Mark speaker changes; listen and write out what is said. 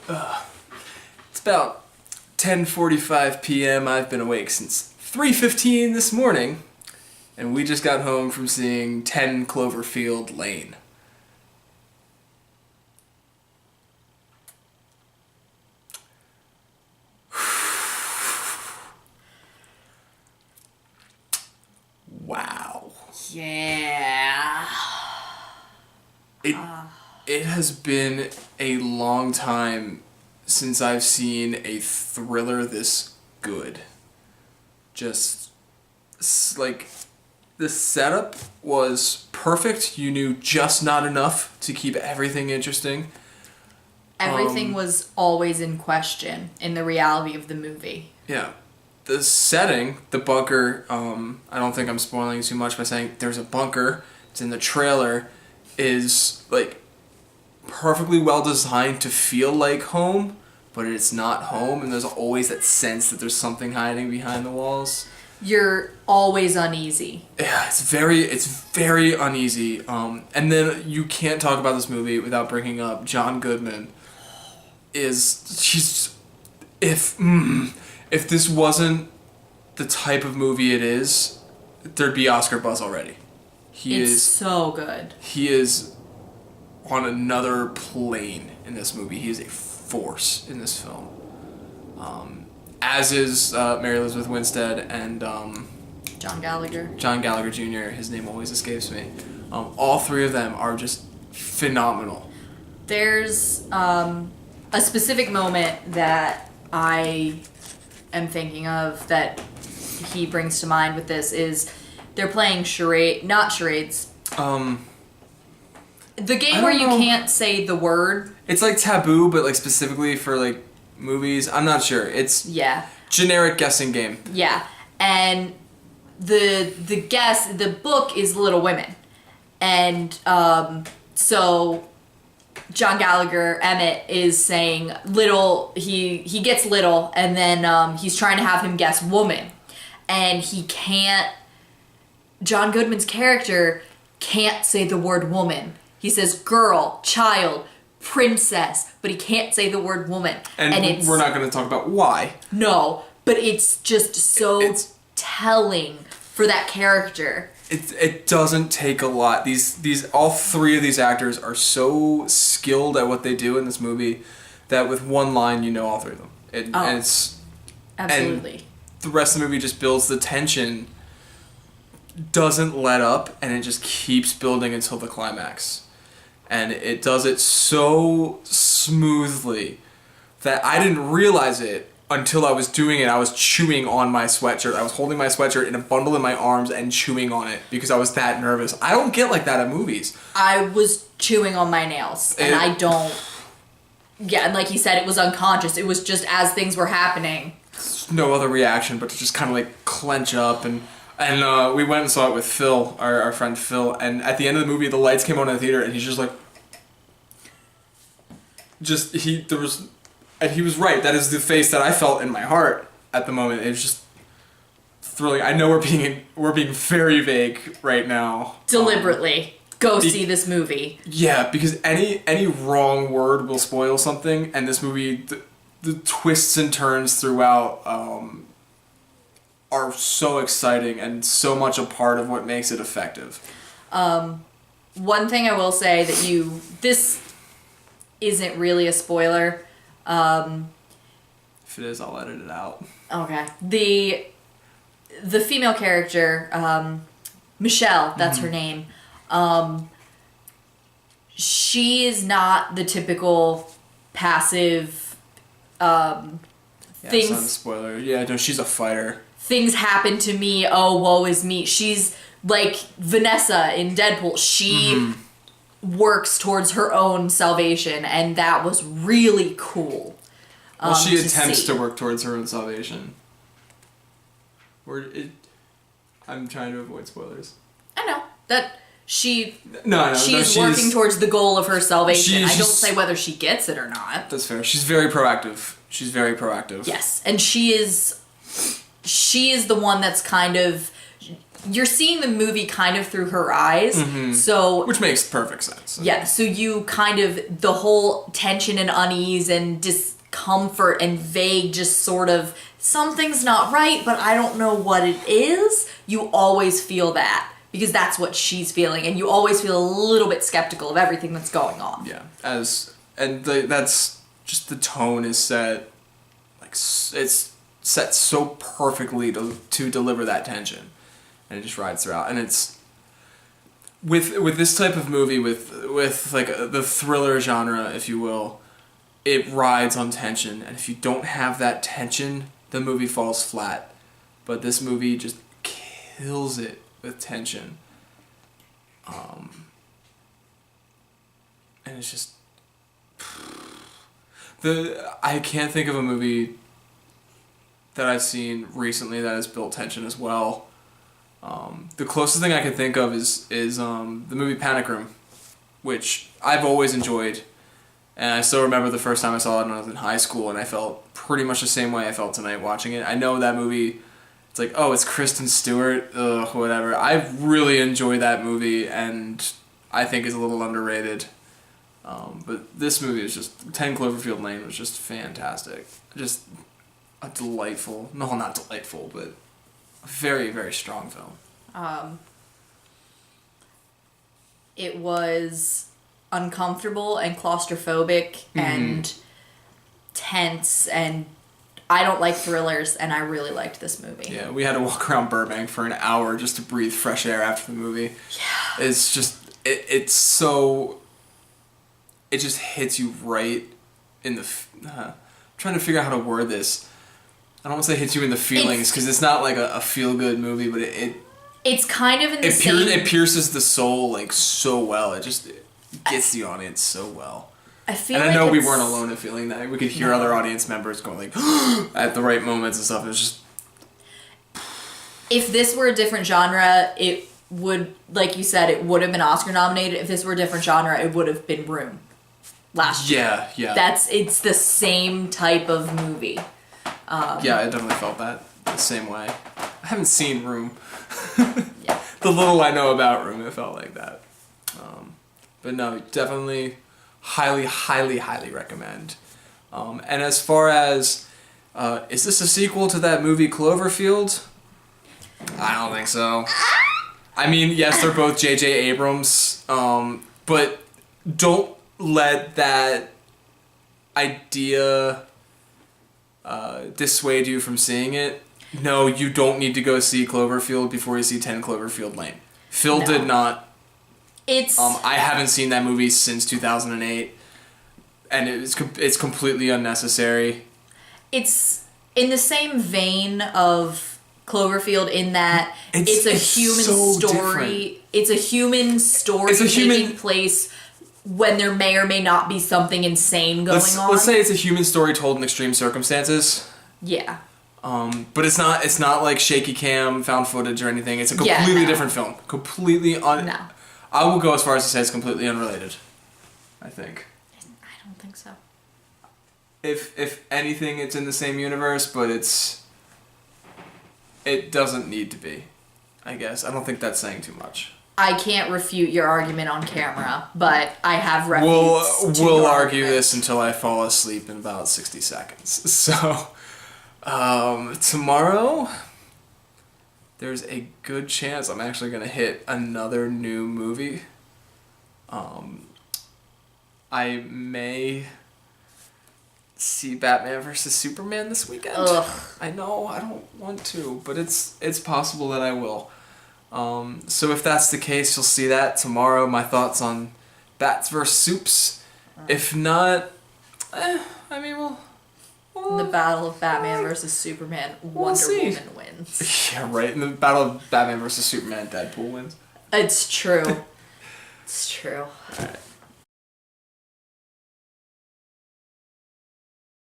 Speaker 1: It's about 10:45 p.m. I've been awake since 3:15 this morning, and we just got home from seeing 10 Cloverfield Lane. Wow.
Speaker 2: Yeah.
Speaker 1: It has been a long time since I've seen a thriller this good. Just, like, the setup was perfect. You knew just not enough to keep everything interesting.
Speaker 2: Everything was always in question in the reality of the movie.
Speaker 1: Yeah. The setting, the bunker, I don't think I'm spoiling too much by saying there's a bunker, it's in the trailer, is, like, perfectly well designed to feel like home, but it's not home, and there's always that sense that there's something hiding behind the walls.
Speaker 2: You're always uneasy.
Speaker 1: Yeah, it's very uneasy. And then you can't talk about this movie without bringing up John Goodman. If this wasn't the type of movie it is, there'd be Oscar buzz already.
Speaker 2: It's so good.
Speaker 1: He is on another plane in this movie. He is a force in this film. As is Mary Elizabeth Winstead and
Speaker 2: John Gallagher.
Speaker 1: John Gallagher Jr. His name always escapes me. All three of them are just phenomenal.
Speaker 2: There's a specific moment that I am thinking of that he brings to mind with this is they're playing charades. The game where you can't say the word.
Speaker 1: It's like Taboo, but like specifically for like movies. I'm not sure. It's generic guessing game.
Speaker 2: Yeah, and the book is Little Women, and so John Gallagher Emmett is saying little. He gets little, and then he's trying to have him guess woman, and he can't. John Goodman's character can't say the word woman. He says girl, child, princess, but he can't say the word woman.
Speaker 1: And we're not going to talk about why.
Speaker 2: No, but it's just so telling for that character.
Speaker 1: It doesn't take a lot. These all three of these actors are so skilled at what they do in this movie that with one line you know all three of them. And it's
Speaker 2: absolutely.
Speaker 1: And the rest of the movie just builds the tension, doesn't let up, and it just keeps building until the climax. And it does it so smoothly that I didn't realize it until I was doing it. I was chewing on my sweatshirt. I was holding my sweatshirt in a bundle in my arms and chewing on it because I was that nervous. I don't get like that at movies.
Speaker 2: I was chewing on my nails, and I don't... Yeah, and like you said, it was unconscious. It was just as things were happening.
Speaker 1: No other reaction but to just kind of like clench up. And we went and saw it with Phil, our friend Phil, and at the end of the movie, the lights came on in the theater, and he's just like... And he was right. That is the face that I felt in my heart at the moment. It was just thrilling. I know we're being very vague right now.
Speaker 2: Deliberately. Go see this movie.
Speaker 1: Yeah, because any wrong word will spoil something, and this movie, the twists and turns throughout are so exciting and so much a part of what makes it effective.
Speaker 2: One thing I will say that this isn't really a spoiler.
Speaker 1: If it is, I'll edit it out.
Speaker 2: Okay. The female character, Michelle, that's her name. She is not the typical passive things.
Speaker 1: It's not a spoiler. Yeah, no, she's a fighter.
Speaker 2: Things happen to me. Oh, woe is me. She's like Vanessa in Deadpool. She works towards her own salvation, and that was really cool.
Speaker 1: Well, she attempts to work towards her own salvation. I'm trying to avoid spoilers.
Speaker 2: I know that she's
Speaker 1: she's
Speaker 2: working towards the goal of her salvation. I don't say whether she gets it or not.
Speaker 1: That's fair. She's very proactive.
Speaker 2: Yes, and she is the one that's kind of you're seeing the movie kind of through her eyes. So
Speaker 1: Which makes perfect sense.
Speaker 2: yeah, so you kind of, the whole tension and unease and discomfort and vague, just sort of, something's not right, but I don't know what it is. You always feel that because that's what she's feeling, and you always feel a little bit skeptical of everything that's going on.
Speaker 1: Yeah, that's just, the tone is set, like, it's set so perfectly to deliver that tension, and it just rides throughout. And it's with this type of movie, with like the thriller genre, if you will, it rides on tension, and if you don't have that tension, the movie falls flat. But this movie just kills it with tension. And it's just I can't think of a movie that I've seen recently that has built tension as well. The closest thing I can think of is the movie Panic Room, which I've always enjoyed, and I still remember the first time I saw it when I was in high school, and I felt pretty much the same way I felt tonight watching it. I know that movie, it's like, oh, it's Kristen Stewart, whatever. I really enjoy that movie, and I think is a little underrated. But this movie is just, 10 Cloverfield Lane was just fantastic. Just a delightful, no, not delightful, but a very, very strong film.
Speaker 2: It was uncomfortable and claustrophobic and tense, and I don't like thrillers, and I really liked this movie.
Speaker 1: Yeah, we had to walk around Burbank for an hour just to breathe fresh air after the movie.
Speaker 2: Yeah.
Speaker 1: It's just, it's so, it just hits you right in the, I'm trying to figure out how to word this. I don't want to say hits you in the feelings, because it's not like a feel-good movie, but
Speaker 2: it's kind of in the same...
Speaker 1: It pierces the soul, like, so well. It just gets the audience so well. I know we weren't alone in feeling that. We could hear other audience members going, like, at the right moments and stuff. It was just...
Speaker 2: If this were a different genre, it would, like you said, it would have been Oscar nominated. If this were a different genre, it would have been Room last year.
Speaker 1: Yeah.
Speaker 2: It's the same type of movie.
Speaker 1: Yeah, I definitely felt that the same way. I haven't seen Room.
Speaker 2: Yeah.
Speaker 1: The little I know about Room, it felt like that. But no, definitely highly, highly, highly recommend. And as far as, is this a sequel to that movie Cloverfield? I don't think so. I mean, yes, they're both J.J. Abrams, but don't let that idea dissuade you from seeing it. No, you don't need to go see Cloverfield before you see 10 Cloverfield Lane. Phil did not.
Speaker 2: It's...
Speaker 1: I haven't seen that movie since 2008, and it's completely unnecessary.
Speaker 2: It's in the same vein of Cloverfield in that it's a human
Speaker 1: so
Speaker 2: story.
Speaker 1: Different.
Speaker 2: It's a human story taking place when there may or may not be something insane going on.
Speaker 1: Let's say it's a human story told in extreme circumstances.
Speaker 2: Yeah.
Speaker 1: But it's not like shaky cam, found footage or anything. It's a completely different film. Completely
Speaker 2: No.
Speaker 1: I will go as far as to say it's completely unrelated. I think.
Speaker 2: I don't think so.
Speaker 1: If anything, it's in the same universe, but it doesn't need to be. I guess I don't think that's saying too much.
Speaker 2: I can't refute your argument on camera, but I have refuted.
Speaker 1: We'll argue this until I fall asleep in about 60 seconds. So, tomorrow, there's a good chance I'm actually going to hit another new movie. I may see Batman vs. Superman this weekend.
Speaker 2: Ugh.
Speaker 1: I know, I don't want to, but it's possible that I will. So if that's the case, you'll see that tomorrow. My thoughts on Bats vs. Soups. If not, I mean, we'll
Speaker 2: In the battle of Batman versus Superman, Wonder Woman wins.
Speaker 1: Yeah, right. In the battle of Batman vs. Superman, Deadpool wins.
Speaker 2: It's true. It's true.
Speaker 1: Alright.